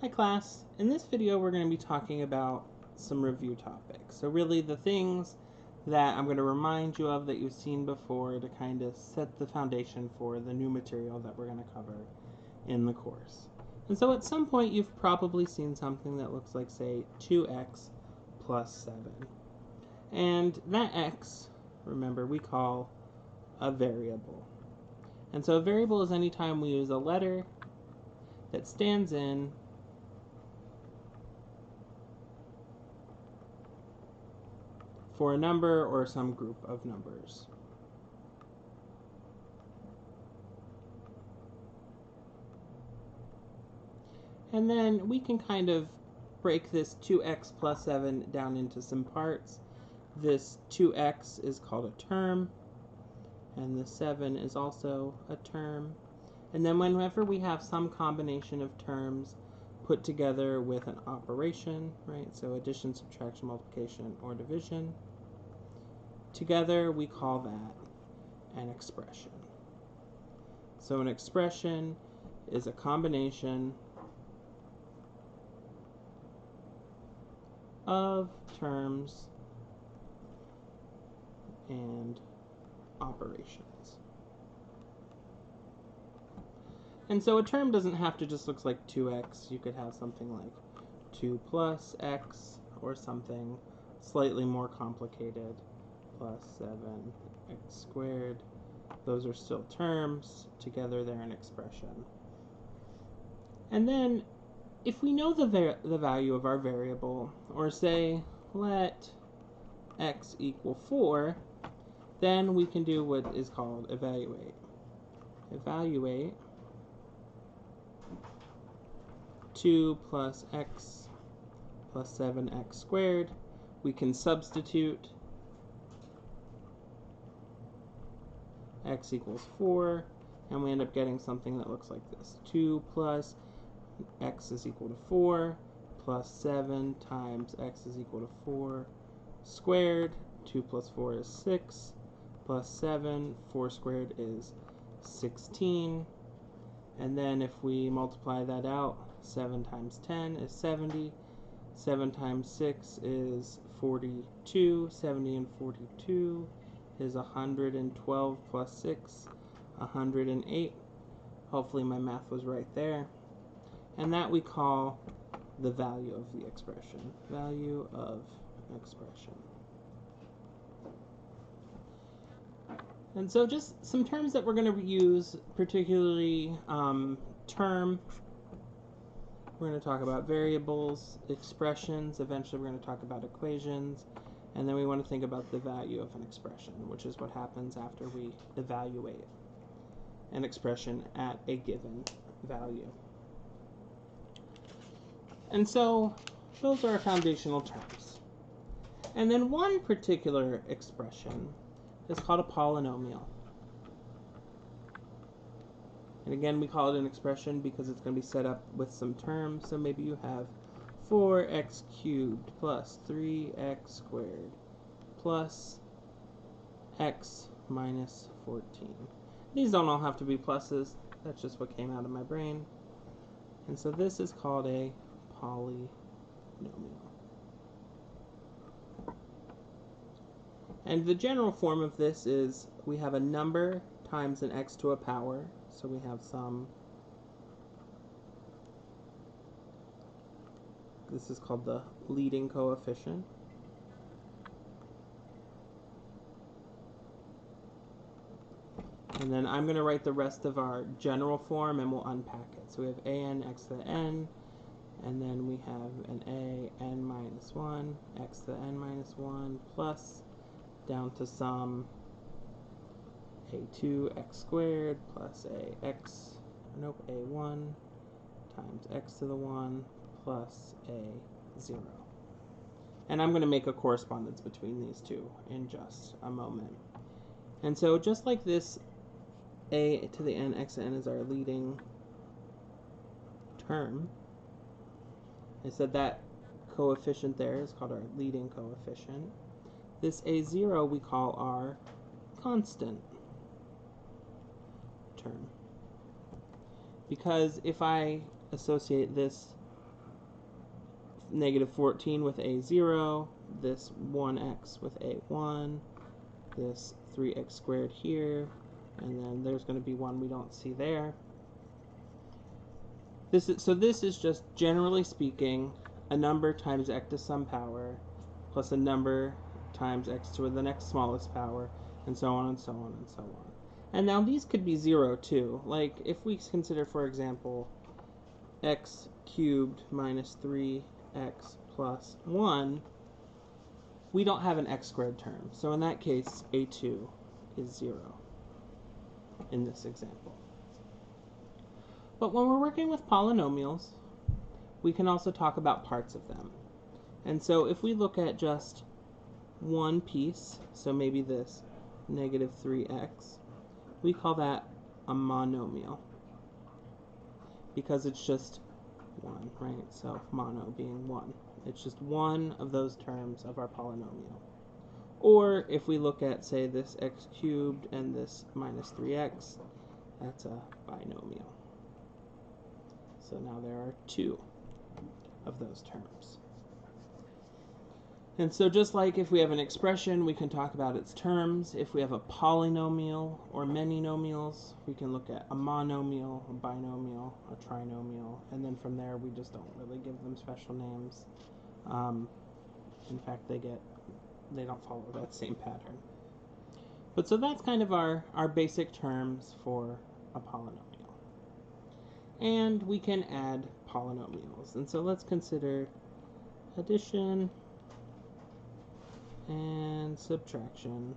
Hi class, in this video we're going to be talking about some review topics. So really the things that I'm going to remind you of that you've seen before to kind of set the foundation for the new material that we're going to cover in the course. And so at some point you've probably seen something that looks like, say, 2x plus 7. And that x, remember, we call a variable. And so a variable is any time we use a letter that stands in for a number or some group of numbers. And then we can kind of break this 2x plus 7 down into some parts. This 2x is called a term, and the 7 is also a term. And then whenever we have some combination of terms put together with an operation, right? So addition, subtraction, multiplication, or division. Together we call that an expression. So an expression is a combination of terms and operations. And so a term doesn't have to just look like 2x. You could have something like 2 plus x, or something slightly more complicated, plus 7x squared. Those are still terms. Together they're an expression. And then if we know the value of our variable, or say let x equal 4, then we can do what is called evaluate. Evaluate 2 plus x plus 7x squared. We can substitute x equals 4, and we end up getting something that looks like this. 2 plus x is equal to 4, plus 7 times x is equal to 4 squared. 2 plus 4 is 6, plus 7, 4 squared is 16. And then if we multiply that out, 7 times 10 is 70. 7 times 6 is 42. 70 and 42 is 112 plus 6, 108. Hopefully my math was right there. And that we call the value of the expression. Value of expression. And so just some terms that we're going to use, particularly term. We're going to talk about variables, expressions. Eventually we're going to talk about equations. And then we want to think about the value of an expression, which is what happens after we evaluate an expression at a given value. And so those are our foundational terms. And then one particular expression is called a polynomial. And again, we call it an expression because it's going to be set up with some terms. So maybe you have 4x cubed plus 3x squared plus x minus 14. These don't all have to be pluses. That's just what came out of my brain. And so this is called a polynomial. And the general form of this is we have a number times an x to a power. So we have some, this is called the leading coefficient. And then I'm going to write the rest of our general form and we'll unpack it. So we have an x to the n, and then we have an a n minus 1, x to the n minus 1, plus down to some a2 x squared plus a1 times x to the 1 plus a0. And I'm going to make a correspondence between these two in just a moment. And so just like this, a to the n, x to the n is our leading term. I said that coefficient there is called our leading coefficient. This a0 we call our constant term. Because if I associate this negative 14 with a0, this 1x with a1, this 3x squared here, and then there's going to be one we don't see there. This is just, generally speaking, a number times x to some power plus a number times x to the next smallest power, and so on and so on and so on. And now these could be 0 too. Like if we consider, for example, x cubed minus 3x plus 1, we don't have an x squared term. So in that case, a2 is 0 in this example. But when we're working with polynomials, we can also talk about parts of them. And so if we look at just one piece, so maybe this negative 3x, we call that a monomial because it's just one, right? So mono being one. It's just one of those terms of our polynomial. Or if we look at, say, this x cubed and this minus 3x, that's a binomial. So now there are two of those terms. And so just like if we have an expression, we can talk about its terms. If we have a polynomial or many nomials, we can look at a monomial, a binomial, a trinomial, and then from there we just don't really give them special names. In fact, they don't follow that same pattern. But so that's kind of our basic terms for a polynomial. And we can add polynomials. And so let's consider addition and subtraction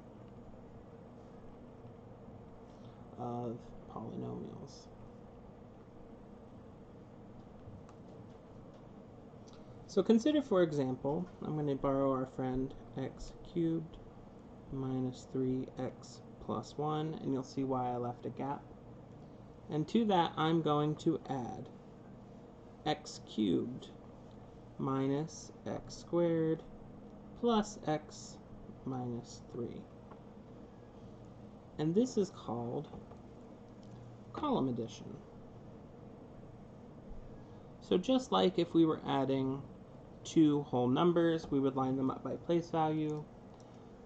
of polynomials. So consider, for example, I'm going to borrow our friend x cubed minus 3x plus 1, and you'll see why I left a gap. And to that, I'm going to add x cubed minus x squared plus x minus 3. And this is called column addition. So just like if we were adding two whole numbers, we would line them up by place value.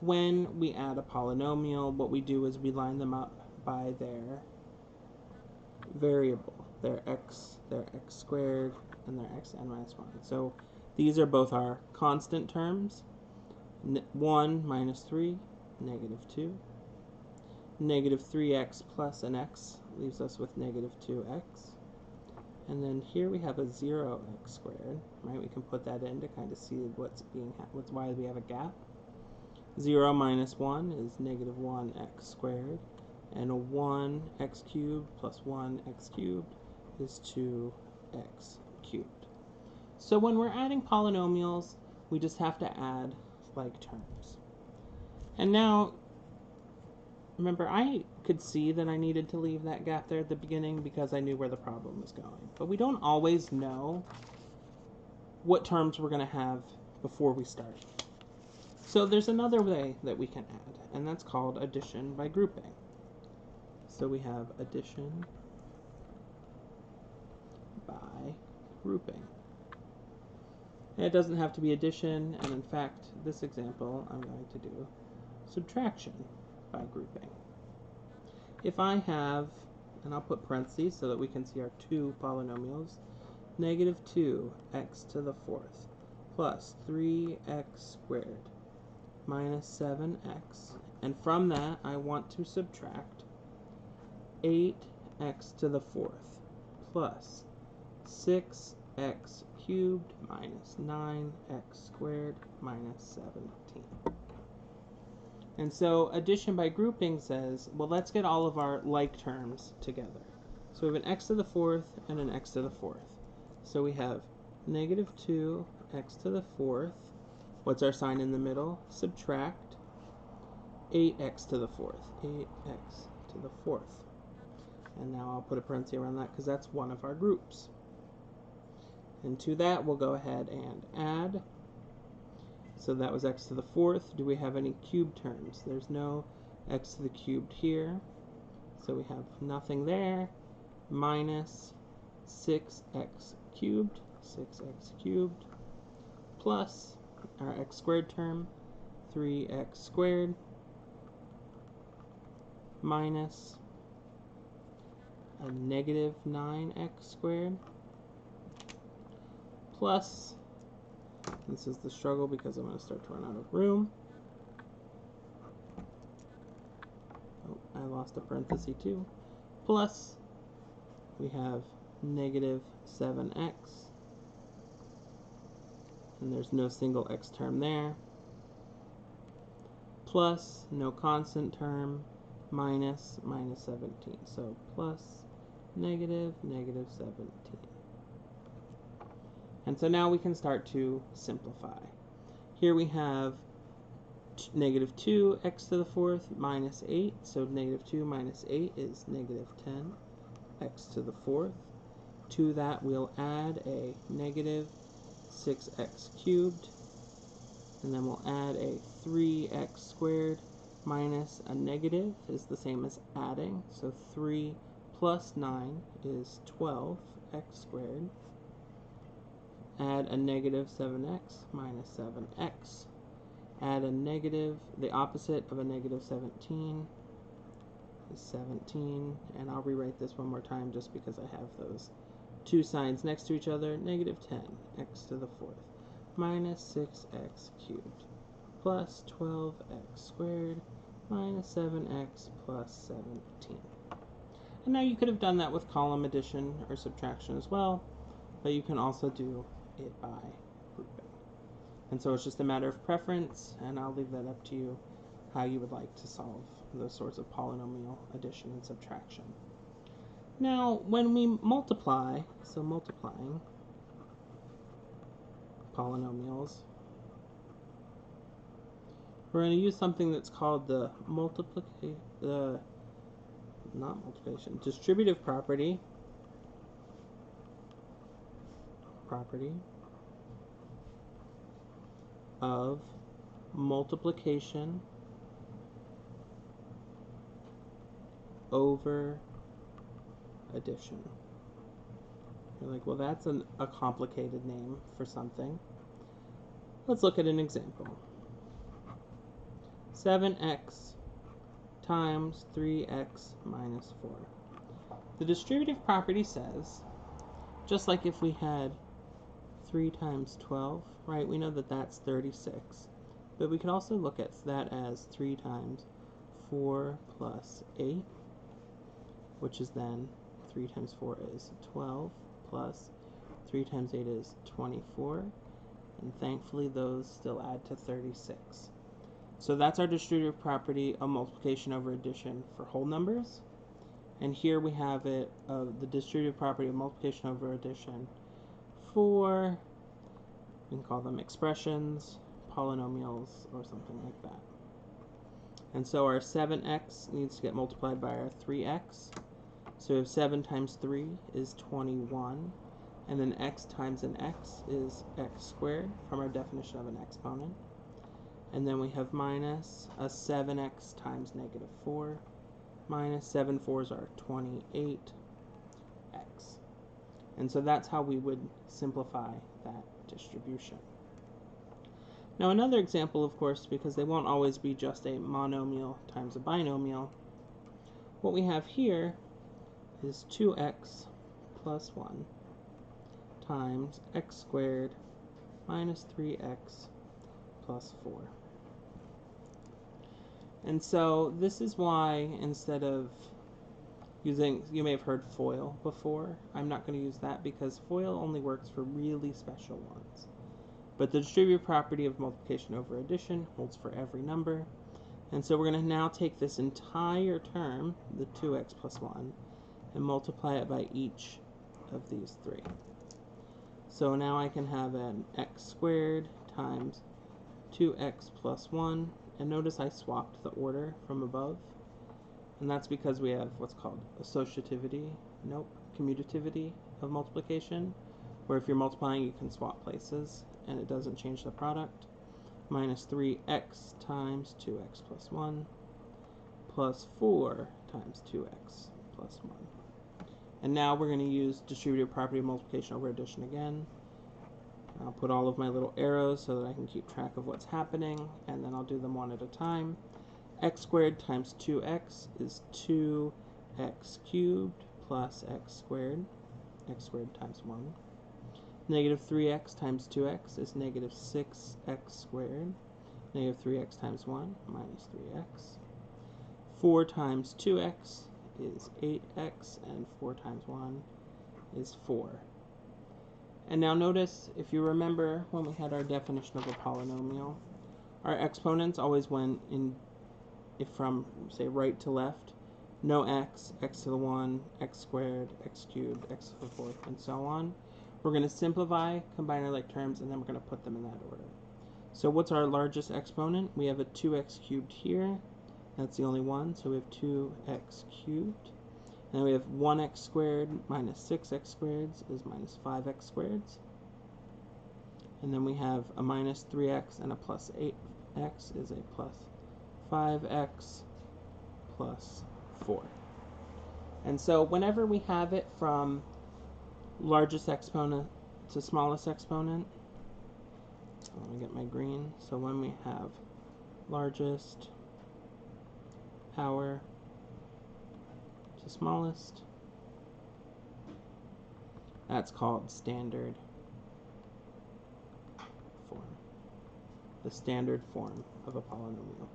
When we add a polynomial, what we do is we line them up by their variable, their x squared, and their xn minus 1. So these are both our constant terms. 1 minus 3, negative 2. Negative 3x plus an x leaves us with negative 2x. And then here we have a 0x squared, right? We can put that in to kind of see why we have a gap. 0 minus 1 is negative 1x squared. And a 1x cubed plus 1x cubed is 2x cubed. So when we're adding polynomials, we just have to add like terms. And now, remember, I could see that I needed to leave that gap there at the beginning because I knew where the problem was going. But we don't always know what terms we're going to have before we start. So there's another way that we can add, and that's called addition by grouping. So we have addition by grouping. And it doesn't have to be addition, and in fact, this example, I'm going to do subtraction by grouping. If I have, and I'll put parentheses so that we can see our two polynomials, negative 2x to the fourth plus 3x squared minus 7x, and from that I want to subtract 8x to the fourth plus 6x cubed minus 9x squared minus 17. And so addition by grouping says, well, let's get all of our like terms together. So we have an x to the fourth and an x to the fourth. So we have negative 2x to the fourth. What's our sign in the middle? Subtract 8x to the fourth. 8x to the fourth. And now I'll put a parenthesis around that because that's one of our groups. And to that, we'll go ahead and add. So that was x to the fourth. Do we have any cubed terms? There's no x to the cubed here. So we have nothing there. Minus 6x cubed. 6x cubed. plus our x squared term, 3x squared, minus a negative 9x squared, plus, this is the struggle because I'm going to start to run out of room. Oh, I lost a parenthesis too. Plus, we have negative 7x, and there's no single x term there, plus no constant term, minus 17. So plus negative 17. And so now we can start to simplify. Here we have negative 2x to the fourth minus 8. So negative 2 minus 8 is negative 10x to the fourth. To that we'll add a negative 6x cubed. And then we'll add a 3x squared minus a negative is the same as adding. So 3 plus 9 is 12x squared. Add a negative 7x minus 7x. Add a negative, the opposite of a negative 17 is 17. And I'll rewrite this one more time just because I have those two signs next to each other. Negative 10x to the fourth minus 6x cubed plus 12x squared minus 7x plus 17. And now you could have done that with column addition or subtraction as well, but you can also do it by grouping. And so it's just a matter of preference, and I'll leave that up to you how you would like to solve those sorts of polynomial addition and subtraction. Now, when we multiply, so multiplying polynomials, we're going to use something that's called the distributive property of multiplication over addition. You're like, well, that's a complicated name for something. Let's look at an example. 7x times 3x minus 4. The distributive property says, just like if we had 3 times 12, right, we know that that's 36. But we could also look at that as 3 times 4 plus 8, which is then 3 times 4 is 12, plus 3 times 8 is 24. And thankfully, those still add to 36. So that's our distributive property of multiplication over addition for whole numbers. And here we have it of the distributive property of multiplication over addition for, we can call them expressions, polynomials, or something like that. And so our 7x needs to get multiplied by our 3x. So we have 7 times 3 is 21. And then x times an x is x squared from our definition of an exponent. And then we have minus a 7x times negative 4. Minus 7 4s are 28x. And so that's how we would simplify that distribution. Now another example, of course, because they won't always be just a monomial times a binomial, what we have here is 2x plus 1 times x squared minus 3x plus 4. And so this is why instead of using, you may have heard FOIL before, I'm not going to use that because FOIL only works for really special ones. But the distributive property of multiplication over addition holds for every number. And so we're going to now take this entire term, the 2x plus 1, and multiply it by each of these three. So now I can have an x squared times 2x plus 1. And notice I swapped the order from above. And that's because we have what's called commutativity of multiplication, where if you're multiplying, you can swap places, and it doesn't change the product. Minus 3x times 2x plus 1, plus 4 times 2x plus 1. And now we're going to use distributive property of multiplication over addition again. I'll put all of my little arrows so that I can keep track of what's happening, and then I'll do them one at a time. X squared times 2x is 2x cubed plus x squared times 1. Negative 3x times 2x is negative 6x squared. Negative 3x times 1 minus 3x. 4 times 2x is 8x, and 4 times 1 is 4. And now notice, if you remember when we had our definition of a polynomial, our exponents always went in from, say, right to left. No x, x to the 1, x squared, x cubed, x to the 4th, and so on. We're going to simplify, combine our like terms, and then we're going to put them in that order. So what's our largest exponent? We have a 2x cubed here. That's the only one, so we have 2x cubed. And then we have 1x squared minus 6x squared is minus 5x squared. And then we have a minus 3x and a plus 8x is a plus 5x plus 4. And so whenever we have it from largest exponent to smallest exponent, let me get my green. So when we have largest power to smallest, that's called standard form. The standard form of a polynomial.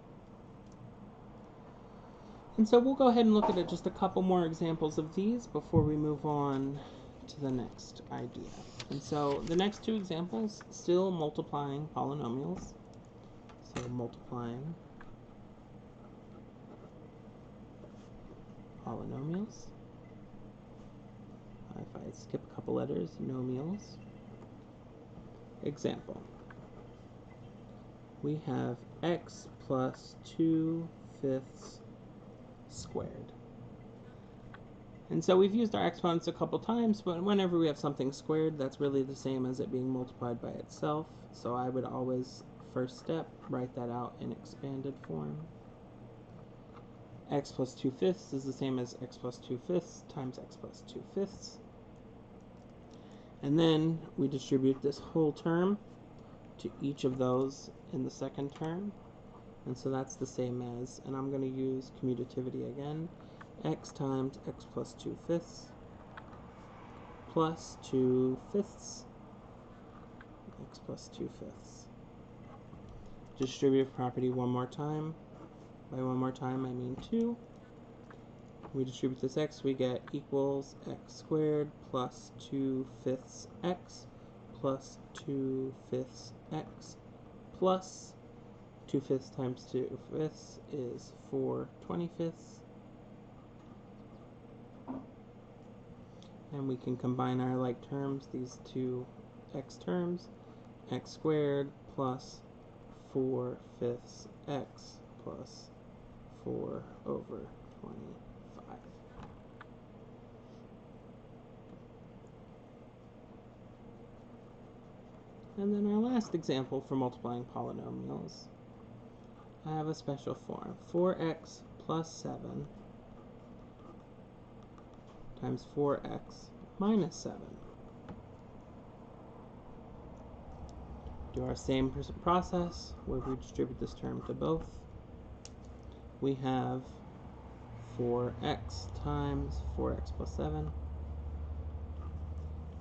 And so we'll go ahead and look at just a couple more examples of these before we move on to the next idea. And so the next two examples, still multiplying polynomials. So multiplying polynomials. If I skip a couple letters, nomials. Example. We have x plus 2/5 squared. And so we've used our exponents a couple times, but whenever we have something squared, that's really the same as it being multiplied by itself. So I would always, first step, write that out in expanded form. X plus 2/5 is the same as x plus 2/5 times x plus 2/5. And then we distribute this whole term to each of those in the second term. And so that's the same as, and I'm going to use commutativity again, x times x plus 2/5 plus 2/5 x plus 2/5. Distributive property one more time. By one more time, I mean 2. We distribute this x, we get equals x squared plus 2/5 x plus 2/5 x plus 2/5 times 2/5 is 4/25. And we can combine our like terms, these two x terms, x squared plus 4/5 x plus 4/25. And then our last example for multiplying polynomials, I have a special form. 4x plus 7 times 4x minus 7. Do our same process where we distribute this term to both. We have 4x times 4x plus 7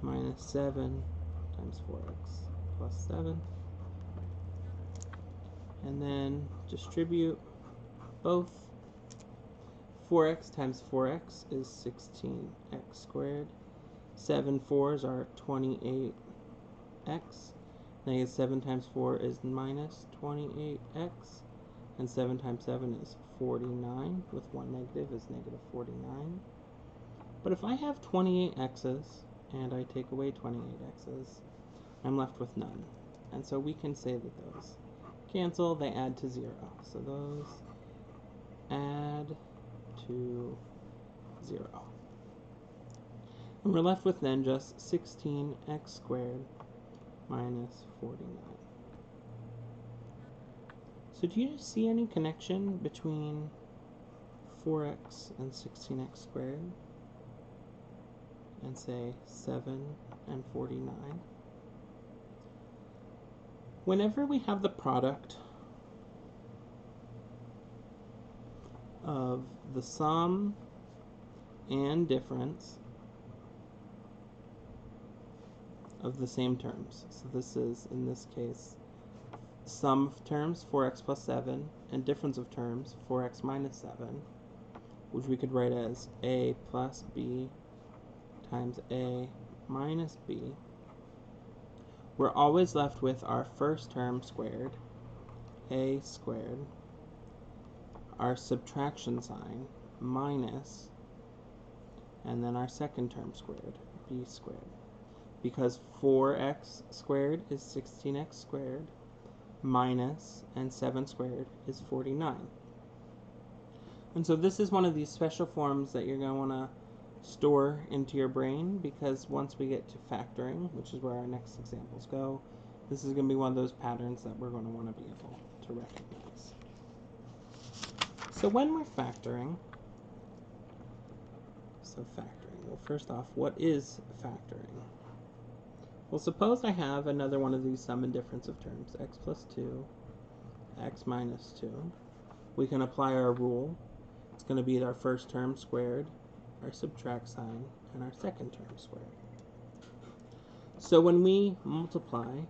minus 7 times 4x plus 7. And then distribute both. 4x times 4x is 16x squared. 7 4s are 28x. Negative 7 times 4 is minus 28x. And 7 times 7 is 49, with one negative is negative 49. But if I have 28 x's and I take away 28 x's, I'm left with none. And so we can say that those cancel, they add to 0. So those add to 0. And we're left with then just 16x squared minus 49. So do you see any connection between 4x and 16x squared? And say 7 and 49? Whenever we have the product of the sum and difference of the same terms, so this is, in this case, sum of terms 4x plus 7 and difference of terms 4x minus 7, which we could write as a plus b times a minus b, we're always left with our first term squared, a squared, our subtraction sign, minus, and then our second term squared, b squared. Because 4x squared is 16x squared, minus, and 7 squared is 49. And so this is one of these special forms that you're going to want to store into your brain, because once we get to factoring, which is where our next examples go, this is going to be one of those patterns that we're going to want to be able to recognize. So when we're factoring, well, first off, what is factoring? Well, suppose I have another one of these sum and difference of terms, x plus 2, x minus 2. We can apply our rule. It's going to be our first term squared, our subtract sign, and our second term squared. So when we multiply,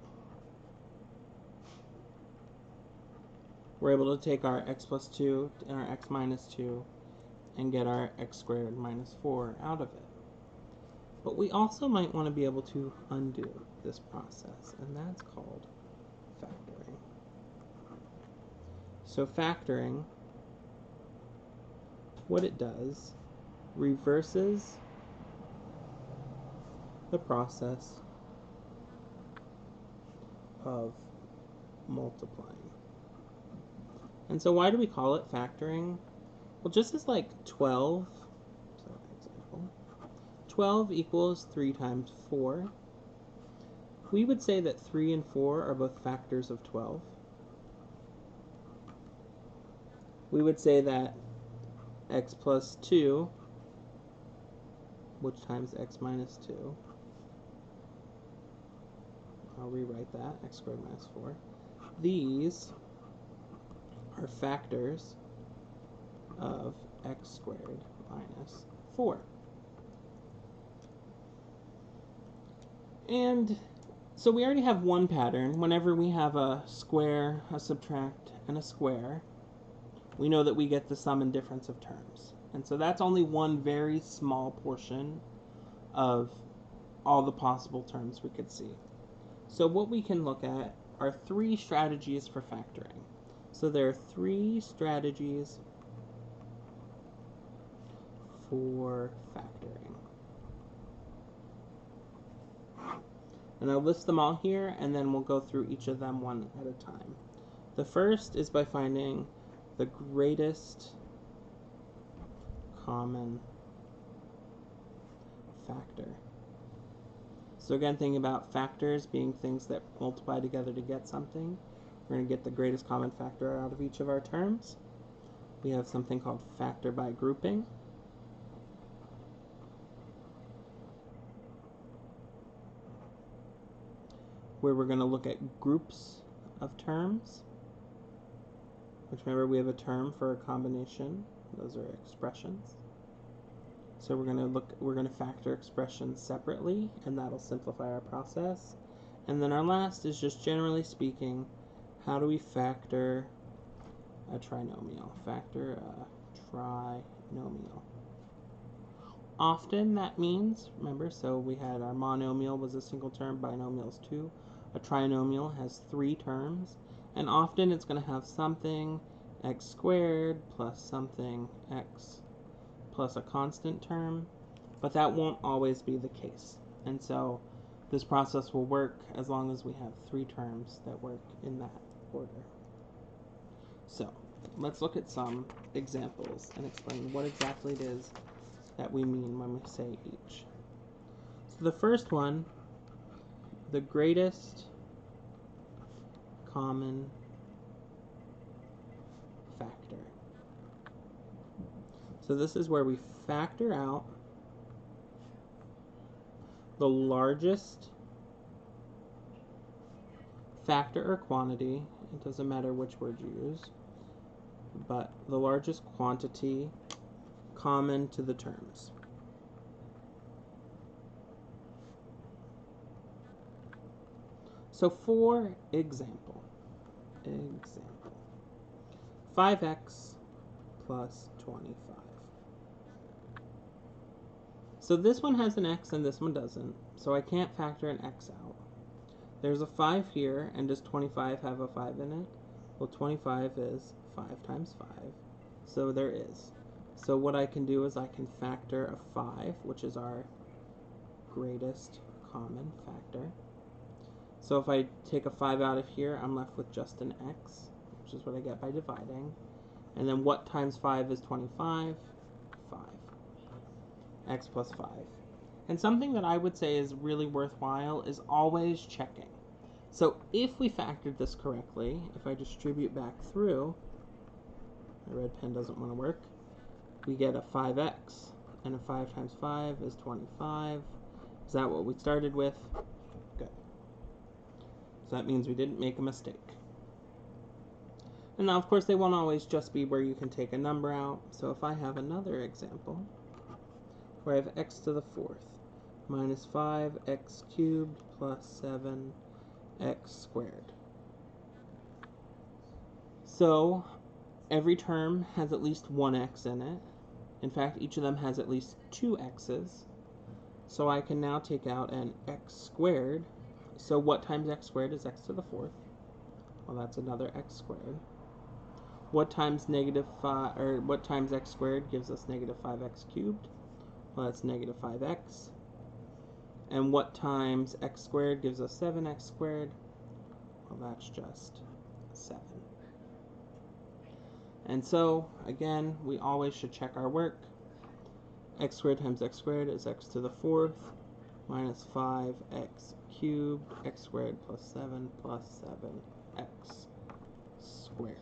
we're able to take our x plus 2 and our x minus 2 and get our x squared minus 4 out of it. But we also might want to be able to undo this process, and that's called factoring. So factoring, what it does, reverses the process of multiplying. And so why do we call it factoring? Well, just as like 12, so example, 12 equals 3 times 4, we would say that 3 and 4 are both factors of 12. We would say that x plus 2, which times x minus 2, I'll rewrite that, x squared minus 4, these are factors of x squared minus 4. And so we already have one pattern. Whenever we have a square, a subtract, and a square, we know that we get the sum and difference of terms. And so that's only one very small portion of all the possible terms we could see. So what we can look at are 3 strategies for factoring. So there are 3 strategies for factoring. And I'll list them all here, and then we'll go through each of them one at a time. The first is by finding the greatest common factor. So again, thinking about factors being things that multiply together to get something, we're going to get the greatest common factor out of each of our terms. We have something called factor by grouping. Where we're going to look at groups of terms, which, remember, we have a term for a combination. Those are expressions. So we're going to factor expressions separately, and that'll simplify our process. And then our last is just generally speaking, how do we factor a trinomial? Factor a trinomial. Often that means, remember, so we had our monomial was a single term, binomials 2. A trinomial has 3 terms, and often it's going to have something x squared plus something x plus a constant term, but that won't always be the case. And so this process will work as long as we have 3 terms that work in that order. So let's look at some examples and explain what exactly it is that we mean when we say each. So the first one, the greatest common factor. So this is where we factor out the largest factor or quantity, it doesn't matter which word you use, but the largest quantity common to the terms. So for example, 5x plus 25. So this one has an x and this one doesn't, so I can't factor an x out. There's a 5 here, and does 25 have a 5 in it? Well, 25 is 5 times 5, so there is. So what I can do is I can factor a 5, which is our greatest common factor. So if I take a 5 out of here, I'm left with just an x, which is what I get by dividing. And then what times 5 is 25? 5. X plus 5. And something that I would say is really worthwhile is always checking. So if we factored this correctly, if I distribute back through, my red pen doesn't want to work, we get a 5x, and a 5 times 5 is 25. Is that what we started with? Good. So that means we didn't make a mistake. And now, of course, they won't always just be where you can take a number out. So if I have another example where I have x to the 4th minus 5x cubed plus 7x squared. So every term has at least one x in it. In fact, each of them has at least two x's. So I can now take out an x squared. So what times x squared is x to the 4th? Well, that's another x squared. What times what times x squared gives us negative 5x cubed? Well, that's negative 5x. And what times x squared gives us 7x squared? Well, that's just 7. And so, again, we always should check our work. X squared times x squared is x to the 4th minus 5x cubed, x squared plus 7 plus 7x squared.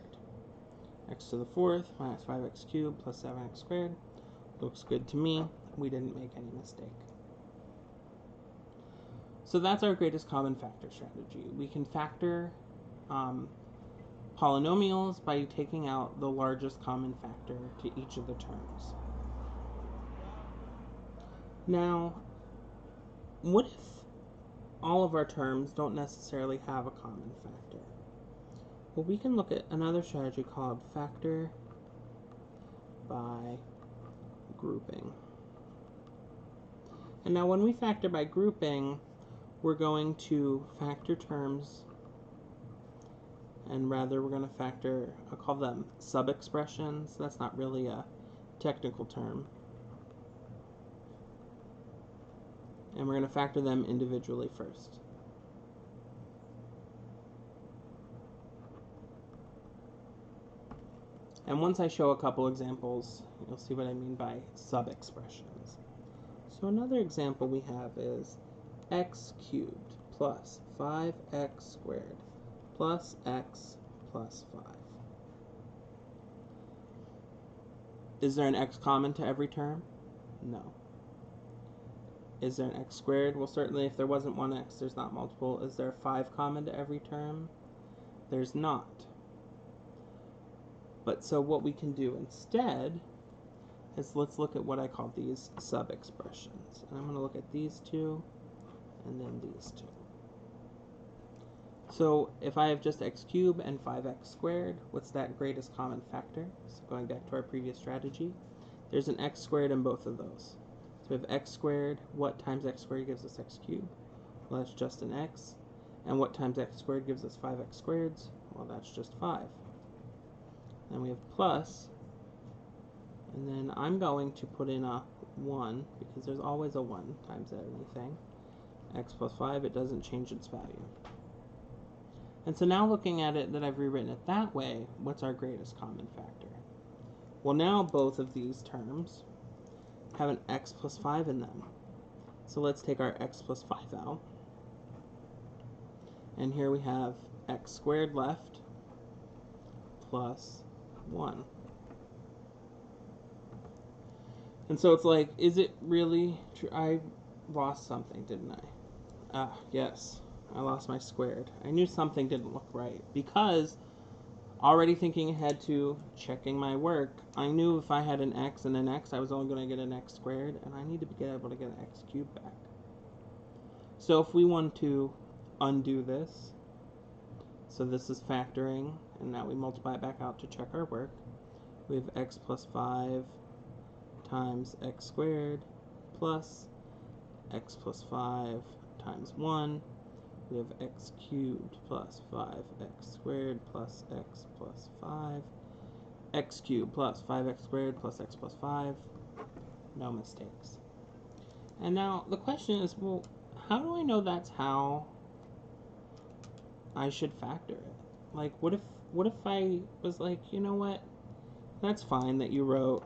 X to the 4th minus 5x cubed plus 7x squared. Looks good to me. We didn't make any mistake. So that's our greatest common factor strategy. We can factor polynomials by taking out the largest common factor to each of the terms. Now, what if all of our terms don't necessarily have a common factor? Well, we can look at another strategy called factor by grouping. And now when we factor by grouping, we're going to factor terms, and rather we're going to factor, I'll call them sub-expressions. That's not really a technical term. And we're going to factor them individually first. And once I show a couple examples, you'll see what I mean by sub-expressions. So another example we have is x cubed plus 5x squared plus x plus 5. Is there an x common to every term? No. Is there an x squared? Well, certainly if there wasn't one x, there's not multiple. Is there a 5 common to every term? There's not. But so what we can do instead is let's look at what I call these sub-expressions. And I'm going to look at these two and then these two. So if I have just x cubed and 5x squared, what's that greatest common factor? So going back to our previous strategy, there's an x squared in both of those. So we have x squared. What times x squared gives us x cubed? Well, that's just an x. And what times x squared gives us 5x squareds? Well, that's just 5. Then we have plus, and then I'm going to put in a 1, because there's always a 1 times everything. X plus 5, it doesn't change its value. And so now looking at it that I've rewritten it that way, what's our greatest common factor? Well, now both of these terms have an x plus 5 in them. So let's take our x plus 5 out. And here we have x squared left plus 1. And so it's like, is it really true? I lost something, didn't I? Ah, yes. I lost my squared. I knew something didn't look right because already thinking ahead to checking my work, I knew if I had an x and an x, I was only going to get an x squared, and I need to be able to get an x cubed back. So if we want to undo this, so this is factoring, and now we multiply it back out to check our work. We have x plus 5 times x squared plus x plus 5 times 1. We have x cubed plus 5x squared plus x plus 5. X cubed plus 5x squared plus x plus 5. No mistakes. And now the question is, well, how do I know that's how I should factor it? Like, what if I was like, you know what? That's fine that you wrote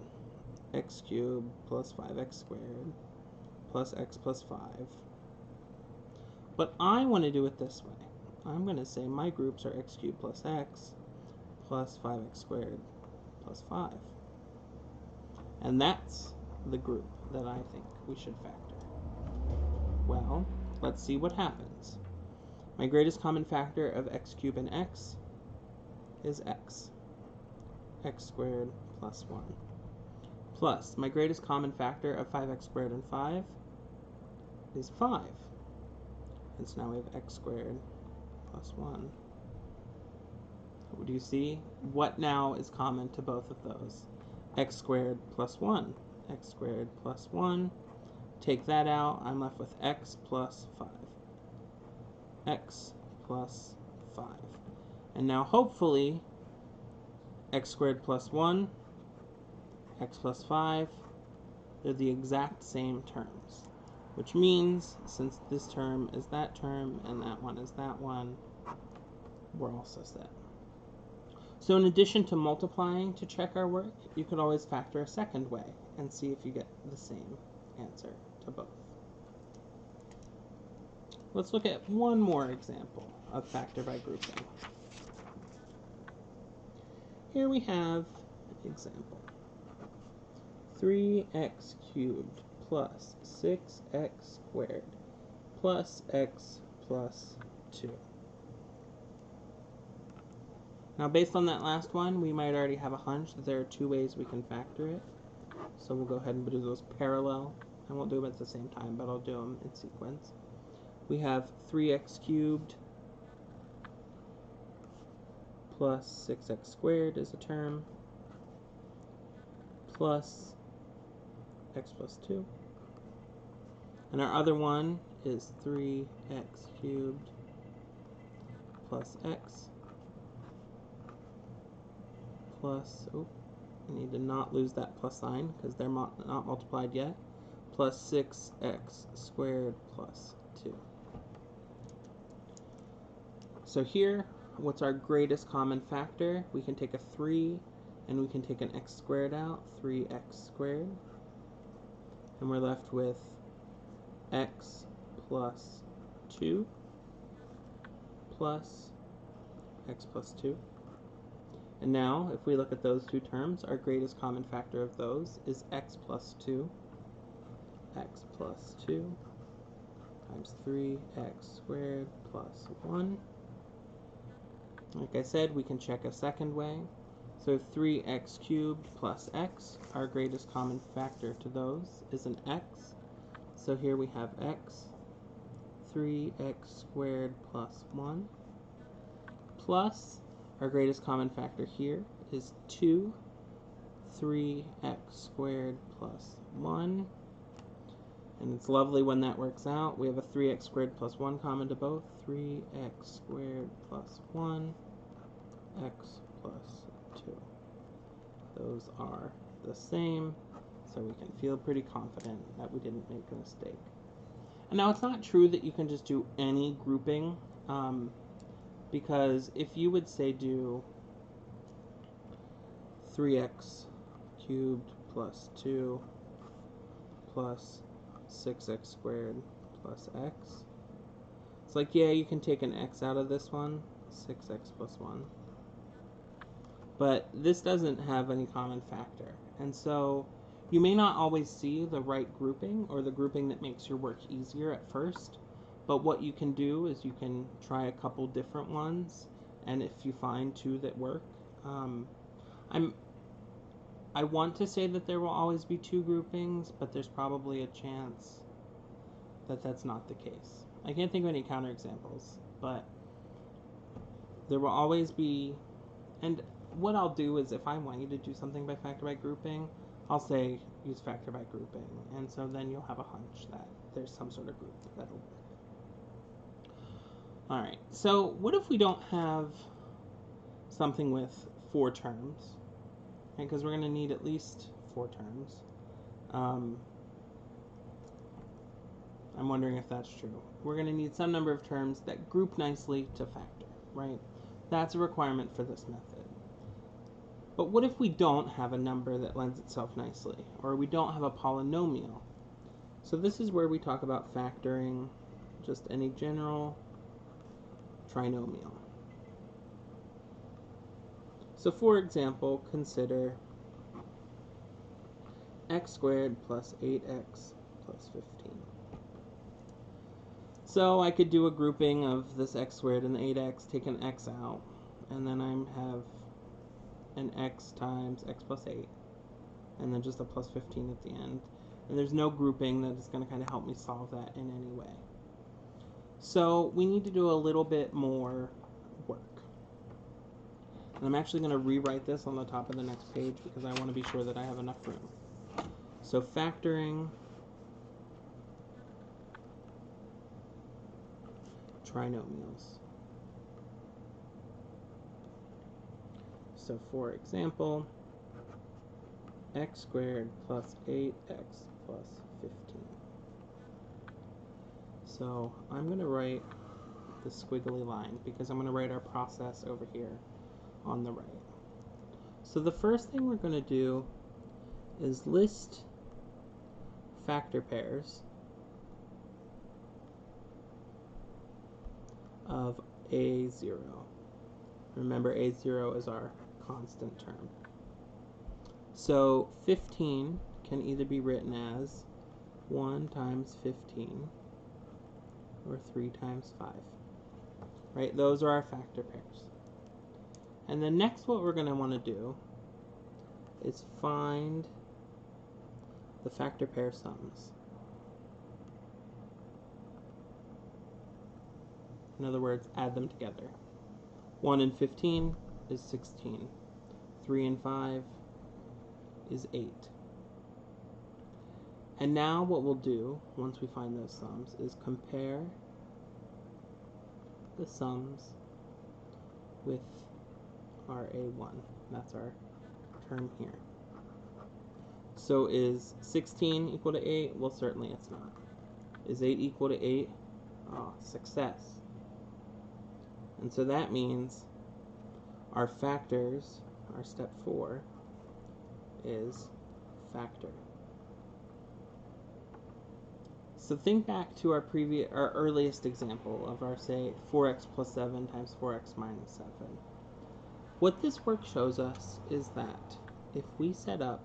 x cubed plus 5x squared plus x plus 5. But I want to do it this way. I'm going to say my groups are x cubed plus x plus 5x squared plus 5. And that's the group that I think we should factor. Well, let's see what happens. My greatest common factor of x cubed and x is x. X squared plus 1. Plus, my greatest common factor of 5x squared and 5 is 5. And so now we have x squared plus 1. Do you see? What now is common to both of those? X squared plus 1. X squared plus 1. Take that out. I'm left with x plus 5. X plus 5. And now hopefully x squared plus 1, x plus 5, they're the exact same terms. Which means, since this term is that term and that one is that one, we're also set. So in addition to multiplying to check our work, you could always factor a second way and see if you get the same answer to both. Let's look at one more example of factor by grouping. Here we have example 3x cubed plus 6x squared plus x plus 2. Now based on that last one, we might already have a hunch that there are two ways we can factor it. So we'll go ahead and do those parallel. I won't do them at the same time, but I'll do them in sequence. We have 3x cubed plus 6x squared is a term plus x plus 2. And our other one is 3x cubed plus x plus, I need to not lose that plus sign because they're not multiplied yet, plus 6x squared plus 2. So here, what's our greatest common factor? We can take a 3 and we can take an x squared out, 3x squared. And we're left with x plus 2 plus x plus 2. And now, if we look at those two terms, our greatest common factor of those is x plus 2. X plus 2 times 3x squared plus 1. Like I said, we can check a second way. So 3x cubed plus x, our greatest common factor to those is an x. So here we have x, 3x squared plus 1, plus our greatest common factor here is 2, 3x squared plus 1. And it's lovely when that works out. We have a 3x squared plus 1 common to both. 3x squared plus 1, x plus 2. Those are the same, so we can feel pretty confident that we didn't make a mistake. And now it's not true that you can just do any grouping, because if you would say do 3x cubed plus 2 plus 6x squared plus x, it's like, yeah, you can take an x out of this one, 6x plus 1. But this doesn't have any common factor. And so you may not always see the right grouping or the grouping that makes your work easier at first. But what you can do is you can try a couple different ones, and if you find two that work, I want to say that there will always be two groupings, but there's probably a chance that that's not the case. I can't think of any counterexamples, but there will always be, and what I'll do is if I want you to do something by factor by grouping, I'll say use factor by grouping, and so then you'll have a hunch that there's some sort of group that'll work. All right, so what if we don't have something with 4 terms? Because we're going to need at least 4 terms. I'm wondering if that's true. We're going to need some number of terms that group nicely to factor, right? That's a requirement for this method. But what if we don't have a number that lends itself nicely, or we don't have a polynomial? So this is where we talk about factoring just any general trinomial. So for example, consider x squared plus 8x plus 15. So I could do a grouping of this x squared and the 8x, take an x out, and then I have an x times x plus 8, and then just a plus 15 at the end. And there's no grouping that is going to kind of help me solve that in any way. So we need to do a little bit more work. And I'm actually going to rewrite this on the top of the next page because I want to be sure that I have enough room. So factoring trinomials. So for example, x squared plus 8x plus 15. So I'm going to write the squiggly line because I'm going to write our process over here on the right. So the first thing we're going to do is list factor pairs of a0. Remember, a0 is our constant term. So 15 can either be written as 1 times 15 or 3 times 5. Right? Those are our factor pairs. And then next what we're going to want to do is find the factor pair sums. In other words, add them together. 1 and 15 is 16. 3 and 5 is 8. And now what we'll do, once we find those sums, is compare the sums with our a1. That's our term here. So is 16 equal to 8? Well, certainly it's not. Is 8 equal to 8? Oh, success. And so that means our factors, our step 4, is factor. So think back to our earliest example of our, say, 4x plus 7 times 4x minus 7. What this work shows us is that if we set up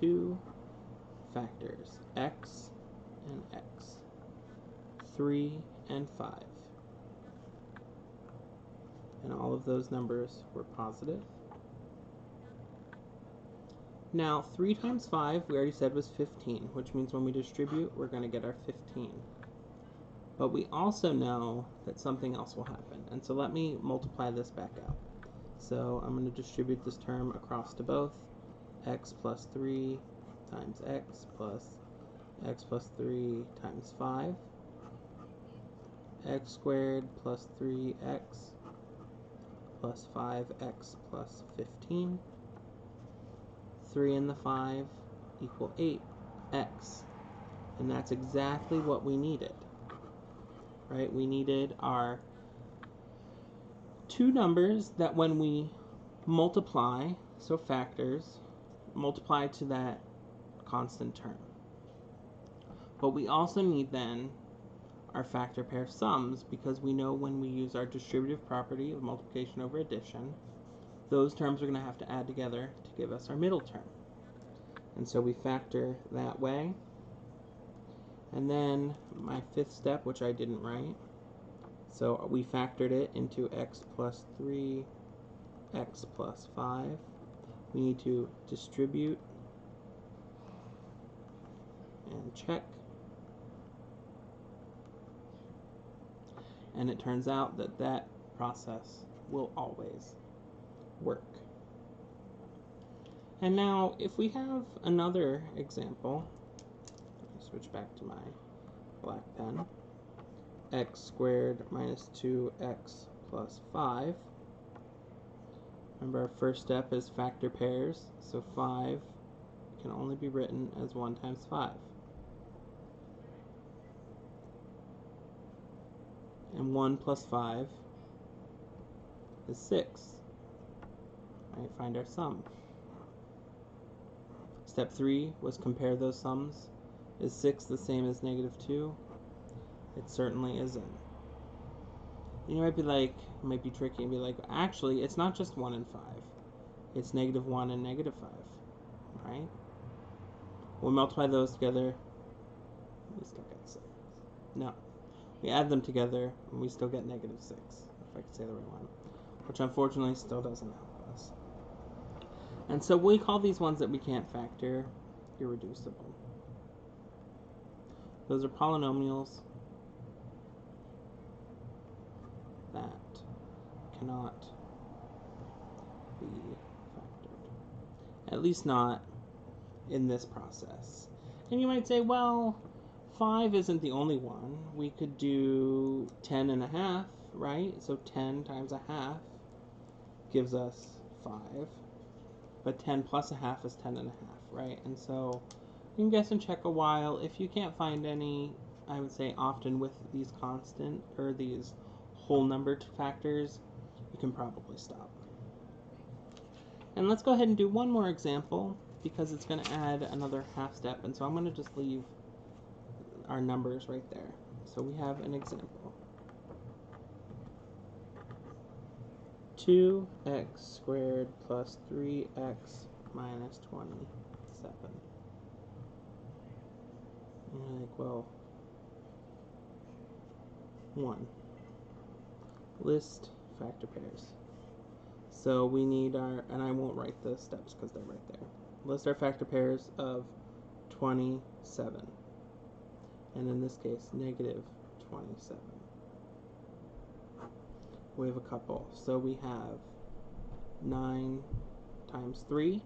two factors, x and x, 3 and 5, and all of those numbers were positive. Now 3 times 5 we already said was 15, which means when we distribute we're going to get our 15. But we also know that something else will happen, and so let me multiply this back out. So I'm going to distribute this term across to both. X plus 3 times x plus 3 times 5. X squared plus 3x plus 5x plus 15. 3 and the 5 equal 8x. And that's exactly what we needed. Right? We needed our two numbers that when we multiply, so factors, multiply to that constant term. But we also need then our factor pair sums, because we know when we use our distributive property of multiplication over addition, those terms are going to have to add together to give us our middle term. And so we factor that way. And then my fifth step, which I didn't write, so we factored it into x plus 3, x plus 5. We need to distribute and check. And it turns out that that process will always work. And now if we have another example, let me switch back to my black pen, x squared minus 2x plus 5. Remember, our first step is factor pairs, so 5 can only be written as 1 times 5. And 1 plus 5 is 6. Right, find our sum. Step 3 was compare those sums. Is 6 the same as negative 2? It certainly isn't. You might be like, it might be tricky and be like, actually, it's not just 1 and 5. It's negative 1 and negative 5, right? We'll multiply those together, we still get 6. No. We add them together, and we still get negative 6, if I could say the right one, which unfortunately still doesn't help us. And so we call these ones that we can't factor irreducible. Those are polynomials that cannot be factored, at least not in this process. And you might say, well, 5 isn't the only one. We could do 10 and a half, right? So 10 times a half gives us 5. But 10 plus a half is 10 and a half, right? And so you can guess and check a while. If you can't find any, I would say often with these constant or these whole number factors, you can probably stop. And let's go ahead and do one more example because it's going to add another half step. And so I'm going to just leave our numbers right there. So we have an example. 2x squared plus 3x minus 27. And you're like, well, 1. List factor pairs. So we need our, and I won't write the steps because they're right there. List our factor pairs of 27. And in this case, negative 27. We have a couple. So we have 9 times 3.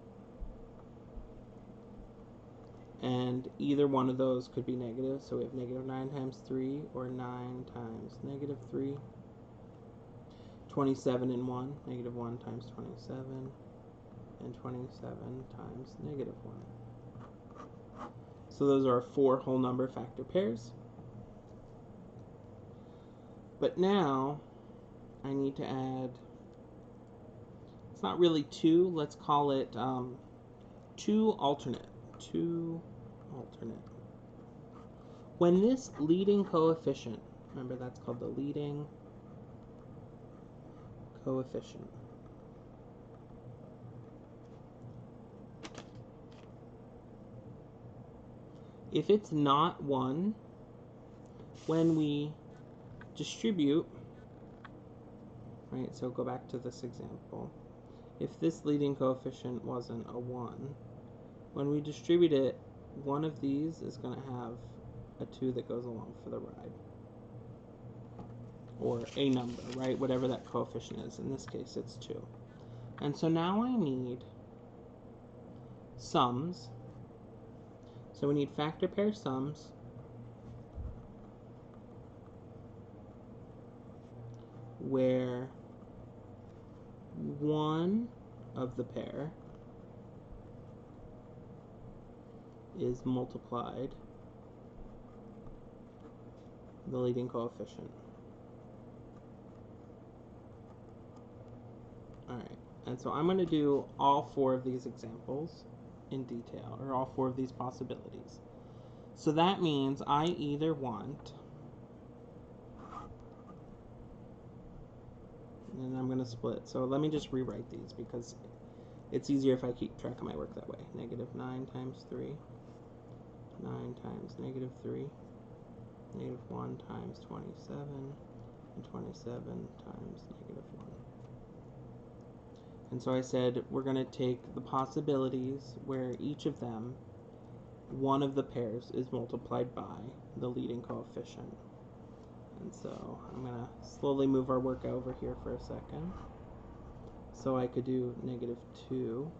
And either one of those could be negative. So we have negative 9 times 3 or 9 times negative 3. 27 and 1. Negative 1 times 27. And 27 times negative 1. So those are 4 whole number factor pairs. But now I need to add, it's not really 2, let's call it 2 alternate. 2 alternate. When this leading coefficient, remember that's called the leading coefficient. If it's not 1, when we distribute, right, so go back to this example. If this leading coefficient wasn't a 1, when we distribute it, one of these is going to have a 2 that goes along for the ride. Or a number, right, whatever that coefficient is. In this case, it's 2. And so now I need sums. So we need factor pair sums where one of the pair is multiplied the leading coefficient. Alright, and so I'm going to do all 4 of these examples in detail, or all 4 of these possibilities. So that means I either want, and I'm going to split. So let me just rewrite these because it's easier if I keep track of my work that way. Negative 9 times 3, 9 times negative 3, negative 1 times 27, and 27 times negative 1. And so I said we're going to take the possibilities where each of them, one of the pairs is multiplied by the leading coefficient. And so I'm going to slowly move our work over here for a second. So I could do negative 2,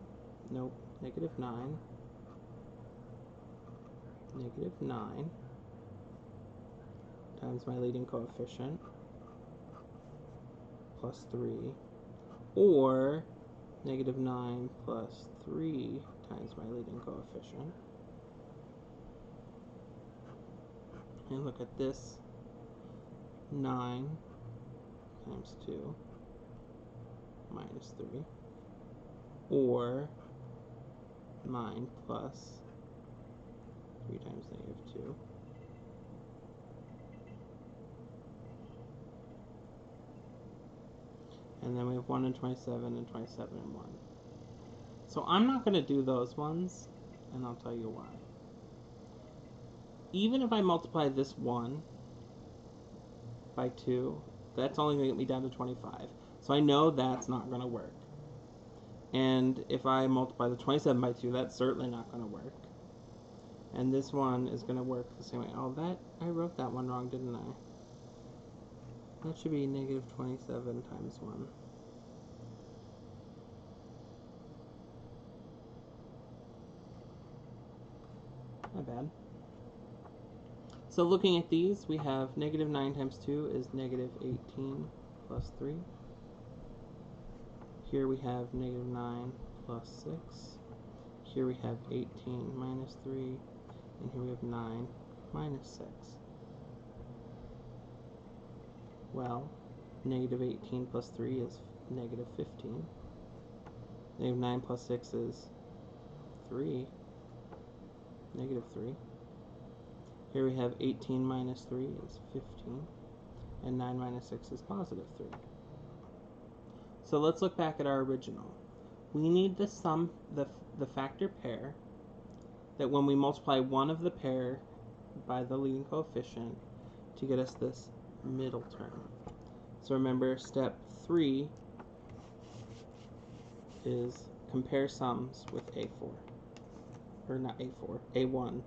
nope, negative 9, negative 9 times my leading coefficient plus 3, or negative 9 plus 3 times my leading coefficient. And look at this, 9 times 2 minus 3, or 9 plus 3 times negative 2. And then we have 1 and 27 and 27 and 1. So I'm not going to do those ones, and I'll tell you why. Even if I multiply this 1 by 2, that's only going to get me down to 25. So I know that's not going to work. And if I multiply the 27 by 2, that's certainly not going to work. And this one is going to work the same way. Oh, I wrote that one wrong, didn't I? That should be negative 27 times 1. My bad. So looking at these, we have negative 9 times 2 is negative 18 plus 3. Here we have negative 9 plus 6. Here we have 18 minus 3. And here we have 9 minus 6. Well, negative 18 plus 3 is negative 15. Negative 9 plus 6 is 3. Negative 3. Here we have 18 minus 3 is 15. And 9 minus 6 is positive 3. So let's look back at our original. We need the sum, the factor pair, that when we multiply one of the pair by the leading coefficient to get us this middle term. So remember, step 3 is compare sums with A4. Or not A4, A1.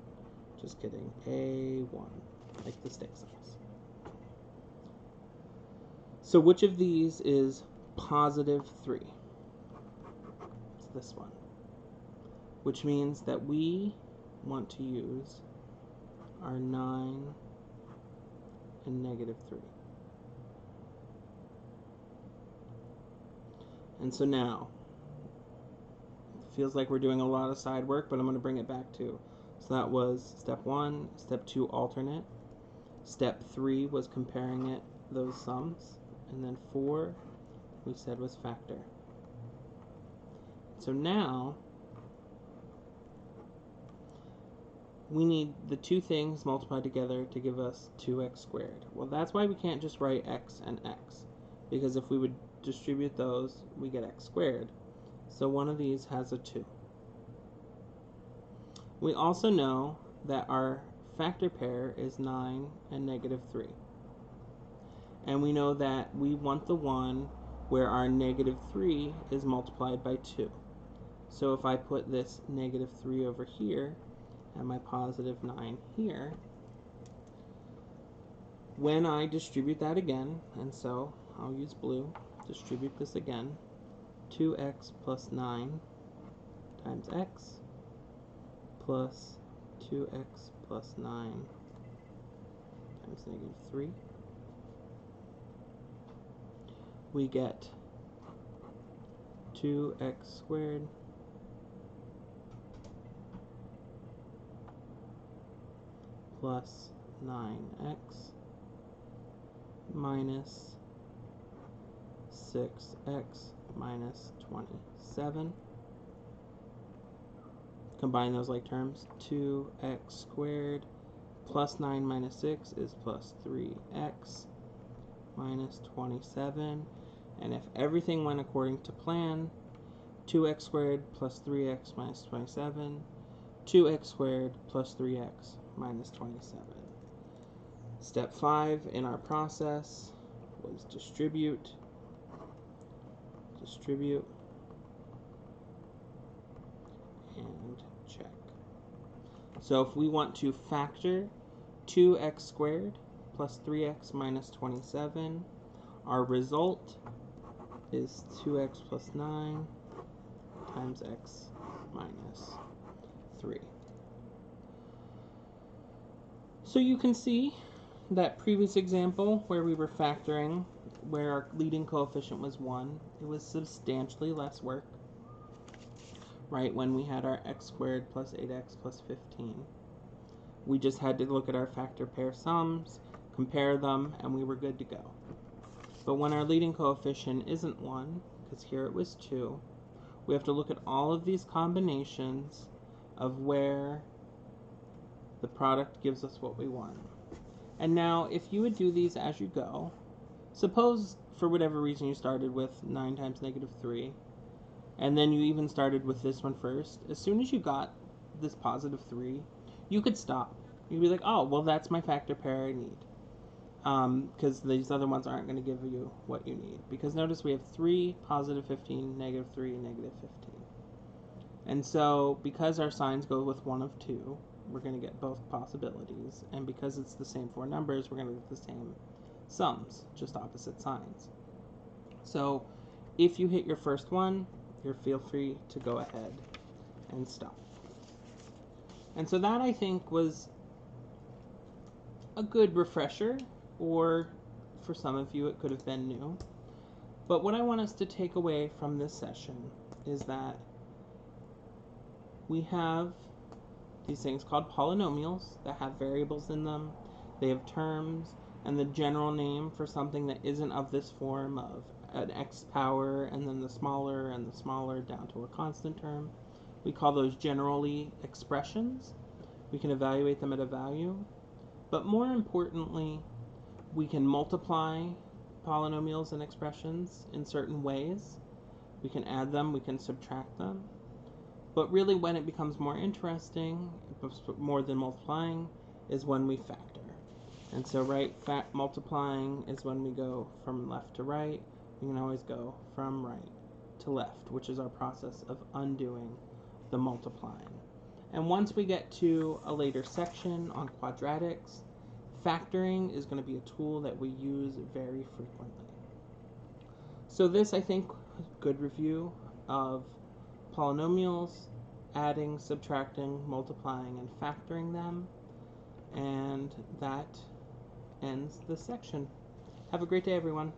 Just kidding, A1, like the steak sauce. So which of these is positive 3? It's this one. Which means that we want to use our 9 and negative 3. And so now, it feels like we're doing a lot of side work, but I'm going to bring it back to. So that was step 1, step 2 alternate, step 3 was comparing those sums, and then 4 we said was factor. So now we need the two things multiplied together to give us 2x squared. Well, that's why we can't just write x and x, because if we would distribute those, we get x squared. So one of these has a 2. We also know that our factor pair is 9 and negative 3. And we know that we want the one where our negative 3 is multiplied by 2. So if I put this negative 3 over here and my positive 9 here, when I distribute that again, and so I'll use blue, distribute this again, 2x plus 9 times x plus 2x plus 9 times negative 3. We get 2x squared plus 9x minus 6x minus 27. Combine those like terms. 2x squared plus 9 minus 6 is plus 3x minus 27. And if everything went according to plan, 2x squared plus 3x minus 27, 2x squared plus 3x minus 27. Step 5 in our process was distribute, and check. So if we want to factor 2x squared plus 3x minus 27, our result is 2x plus 9 times x minus 3. So you can see that previous example where we were factoring, where our leading coefficient was 1, it was substantially less work, right, when we had our x squared plus 8x plus 15. We just had to look at our factor pair sums, compare them, and we were good to go. But when our leading coefficient isn't 1, because here it was 2, we have to look at all of these combinations of where the product gives us what we want. And now, if you would do these as you go, suppose for whatever reason you started with 9 times negative 3, and then you even started with this one first. As soon as you got this positive 3, you could stop. You'd be like, oh, well, that's my factor pair I need. Because these other ones aren't going to give you what you need. Because notice we have 3, positive 15, negative 3, negative 15. And so, because our signs go with one of 2, we're going to get both possibilities. And because it's the same 4 numbers, we're going to get the same sums, just opposite signs. So, if you hit your first one, you feel free to go ahead and stop. And so that, I think, was a good refresher, or for some of you it could have been new. But what I want us to take away from this session is that we have these things called polynomials that have variables in them, they have terms, and the general name for something that isn't of this form of an x power and then the smaller and the smaller down to a constant term. We call those generally expressions. We can evaluate them at a value. But more importantly, we can multiply polynomials and expressions in certain ways. We can add them, we can subtract them. But really when it becomes more interesting, more than multiplying, is when we factor. And so multiplying is when we go from left to right. We can always go from right to left, which is our process of undoing the multiplying. And once we get to a later section on quadratics, factoring is going to be a tool that we use very frequently. So this, I think, was a good review of polynomials, adding, subtracting, multiplying, and factoring them. And that ends this section. Have a great day, everyone.